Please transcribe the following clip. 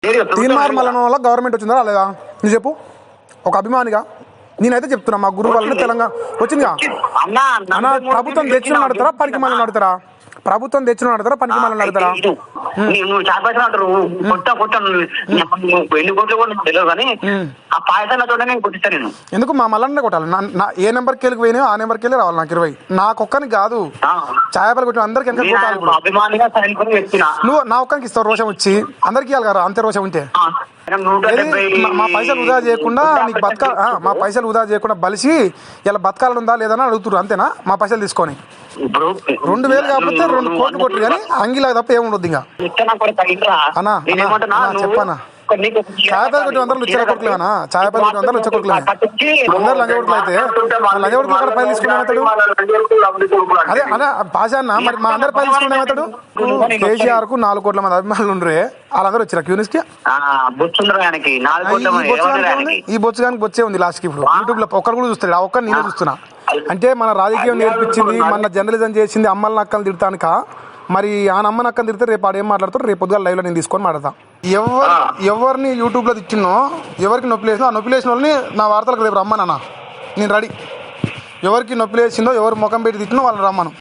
తీన్మార్ మల్లన్న వల్ల గవర్నమెంట్ వచ్చిందా లేదా నువ్వు చెప్పు, ఒక అభిమానిగా నేనైతే చెప్తున్నా. మా గురువు వల్లనే తెలంగాణ వచ్చిందిగా అన్న. ప్రభుత్వం తెచ్చిన నడతారా పనికి మళ్ళీ నడతారా? ప్రభుత్వం తెచ్చిన నడతారా పనికి మళ్ళీ నడతారా? ఎందుకు మా మల్లన్న కొట్టాలి? ఏ నెంబర్కి వెళ్ళి పోయినా ఆ నెంబర్కి వెళ్ళి రావాలి. నాకు 20 నాకు ఒక్కనికి కాదు, ఛాయపల్లి కొట్టిన అందరికి వెనక కొట్టాలి. నువ్వు నా ఒక్కరికి ఇస్తావు రోషం వచ్చి, అందరికి ఇవ్వాలి కదా అంతే రోషం ఉంటే. మా పైసలు వృధా చేయకుండా నీకు మా పైసలు వృధా చేయకుండా బలిసి ఇలా బతకాలని ఉందా లేదని అడుగుతున్నారు అంతేనా? మా పైసలు తీసుకొని 2000 కాకపోతే 2 కోట్లు కొట్టు కానీ అంగిలా తప్ప ఏముండదు ఇంకా. అన్నా చెప్పనా, ఛాయపల్లి కొట్టి అందరూ లుచ్చ కొట్టులేనా? ఛాయపల్లి కొట్టి అందరూ లుచ్చ కొట్టులే, అందరు లంజ కొడుకులు అయితే లంజ కొడుకులు అక్కడ పైలు తీసుకునేమవుతాడు? అదే అదే భాష అన్న. మరి మా అందరి పైలు తీసుకునేమవుతాడు? కేసీఆర్ కు 4 కోట్ల మంది అభిమానులు ఉండ్రే, వాళ్ళందరూ వచ్చారు క్యూనిస్ కి. ఈ బొచ్చుగానికి బొచ్చే ఉంది లాస్ట్ కి. ఇప్పుడు యూట్యూబ్ లో ఒక్కరు కూడా చూస్తాడు, ఆ ఒక్కరు నేనే చూస్తున్నా. అంటే మన రాజకీయం నేర్పించింది, మన జర్నలిజం చేసింది అమ్మల నక్కలు తిడతానుక. మరి ఆ నమ్మ నక్కలు తిడితే రేపు ఆడు ఏం మాట్లాడతారు? రేపు పొద్దుగా లైవ్ లో నేను తీసుకొని మాట్లాడతా. ఎవరిని యూట్యూబ్ లో తిట్టినో, ఎవరికి నొప్పి లేసినో ఆ నొప్పి లేసిన వాళ్ళని నా వార్తలకు రేపు రమ్మనన్నా నేను రెడీ. ఎవరికి నొప్పి లేచిందో, ఎవరు ముఖం పెట్టి తిట్టినో వాళ్ళని రమ్మను.